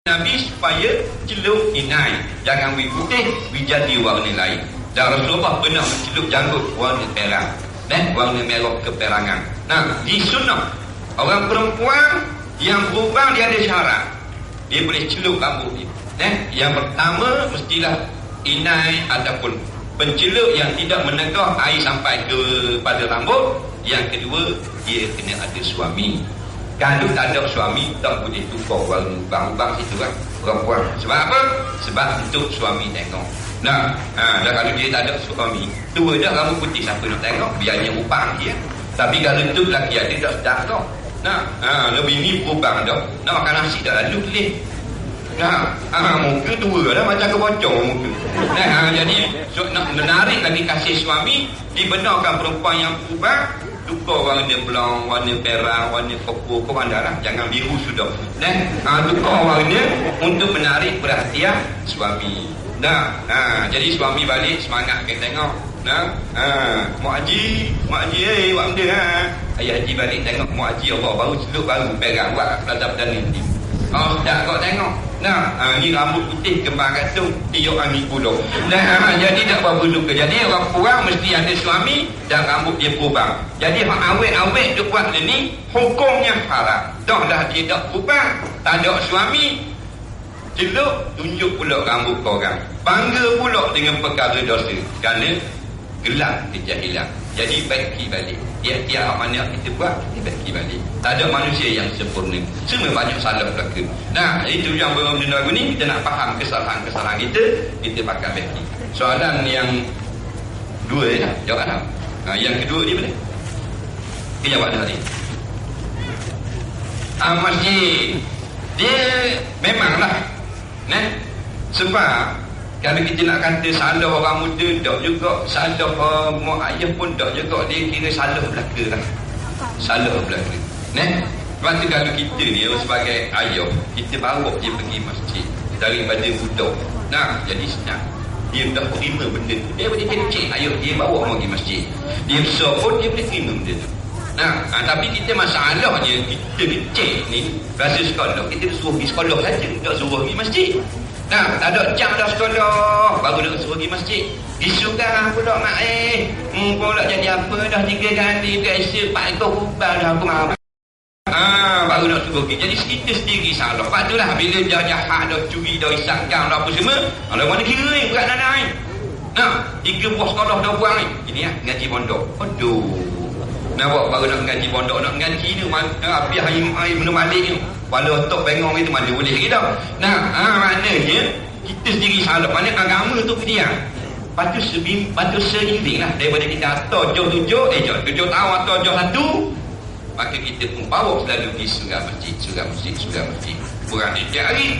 Nabi supaya celup inai, jangan wi putih, wi jadi warna lain. Dan Rasulullah pernah mencelup janggut warna perang, warna merah keperangan. Nah, di sunnah orang perempuan yang berubah dia ada syarat. Dia boleh celup rambut dia. Yang pertama mestilah inai ataupun pencelup yang tidak menegah air sampai kepada rambut. Yang kedua, dia kena ada suami. Kalau tak ada suami, tak boleh tukar warna ubah-ubah situ kan perempuan. Sebab apa? Sebab untuk suami tengok. Nah, dan kalau dia tak ada suami, tua dah rambut putih, siapa nak tengok? Biarnya ubah dia. Tapi kalau tu lelaki dia tak sedar tau. Nah, lebih ni berubah dah. Nak makan nasi dah lalu kelih. Nah, muka tua dah macam kebocong muka. Nah, jadi nak menarik lagi kasih suami, dibenarkan perempuan yang berubah, tukar warna blond, warna perang, warna kopo, kau pandanglah, jangan biru sudah. Tukar warna untuk menarik perhatian suami. Jadi suami balik semangat kita tengok. Mak Haji, buat benda Ayah Haji balik tengok Mak Haji Allah baru celup baru perang buat kelada pedana ni. Tak kau tengok. Ni rambut putih kembang gantung tiup angin pulung. Jadi tak apa duka. Jadi orang kurang mesti ada suami dan rambut dia berubah. Jadi hak awet-awet dia buat dia ni hukumnya haram. Dah dia tak berubah, tak ada suami, celup tunjuk pula rambut korang. Bangga pula dengan perkara dosa kerana gelap kejahilan. Jadi baiki balik. Tiap-tiap mana kita buat, kita baiki balik. Tak ada manusia yang sempurna. Semua banyak salah belaka. Nah, itu yang benda lagu ni, kita nak faham kesalahan-kesalahan kita pakai baiki. Soalan yang dua dah, jawab dah. Yang kedua ni boleh? Kita jawab dah tadi. Masjid dia memanglah sebab kalau kita nak kata salah orang muda, tak juga. Salah mak ayah pun tak juga. Dia kira salah belaka lah. Salah belaka. Sebab tu kalau kita ni sebagai ayah, kita bawa dia pergi masjid daripada budak. Jadi senang. Dia dah terima benda tu. Dia boleh kecil ayah dia bawa pergi masjid. Dia besar pun dia boleh terima benda tu. Tapi kita masalahnya, kita kecil ni rasa sekolah, kita suruh pergi sekolah saja, tak suruh pergi masjid. Tak ada jam dah sekolah, baru nak suruh pergi masjid. Disuruh pula mak pula jadi apa dah 3 kali biasa 4 ekor kubang dah aku mahu. Baru nak suruh pergi. Jadi kita sendiri salah. Lepas tu lah bila dah jahat, dah curi, dah isakkan, dah apa semua, kalau mana kira ni berat nanai. 3 buah sekolah dah buang ni. Ini ngaji pondok. Aduh. Nampak baru nak ngaji pondok, nak ngaji ni api hari belum balik ni. Walau otak bengong itu mana boleh lagi dah. Maknanya kita sendiri salah. Maknanya agama tu dia patut seiring lah daripada kita atau tujuh tahun atau satu, maka kita pun bawa selalu di surau masjid kurang tiap hari.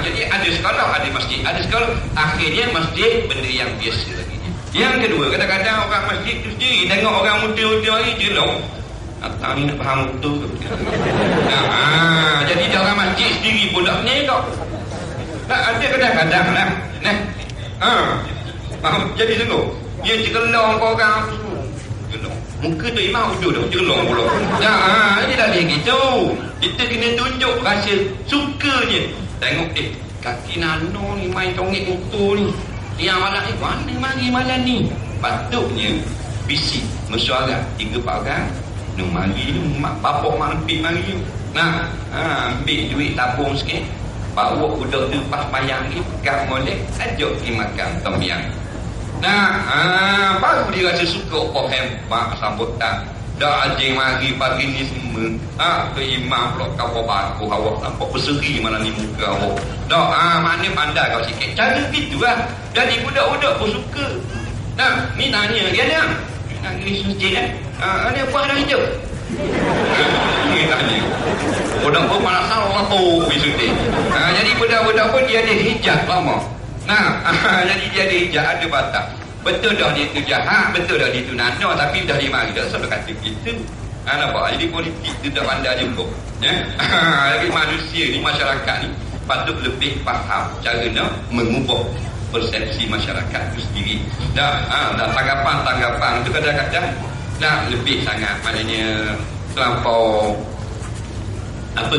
Jadi ada sekolah, ada masjid, ada sekolah, akhirnya masjid benda yang biasa lagi. Yang kedua, kadang-kadang orang masjid tu sendiri tengok orang muda-muda hari jelok. Tak ni nak faham betul ke? Jadi dia orang masjid sendiri pun tak ni kau. Ada kadang-kadang lah. Jadi tengok. Dia cekelong kau orang tu. Cekelong. Muka tu imam udah cekelong pula. Ini dah dia gitu. Kita kena tunjuk rasa suka je. Tengok kaki nano ni main congit motor ni. Yang malam ni mana mari malam ni. Patutnya bisik mesyuarat 3-4 orang. Nak mari ni mak bapak mak ambil mari. Ambil duit tabung sikit. Bawa budak tu pas payang ni pegang molek, ajak pergi makan tom yam. Baru dia rasa suka hebat sambutan. Dah anjing mari pagi ni semua. Tu imam pula kau baku awak nampak berseri mana ni muka awak. Mana pandai kau sikit. Cara gitu lah. Jadi budak-budak pun suka. Ni tanya dia ni. Nak pergi masjid ada apa dah hijau? Ni tanya. Budak pun mana salah tu pergi suntik. Jadi budak-budak pun dia ada hijab lama. Jadi dia ada hijab, ada batas. Betul dah dia tu jahat, betul dah dia tu nana, tapi dah dia mari dah selalu kata kita. Nampak? Jadi politik tu tak pandai juga. Lagi manusia ni, masyarakat ni patut lebih faham cara nak mengubah persepsi masyarakat itu sendiri. Dan tanggapan tu kadang-kadang lebih sangat, maknanya terlampau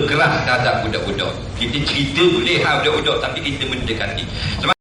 keras terhadap budak-budak. Kita cerita boleh budak-budak, tapi kita mendekati. Sebab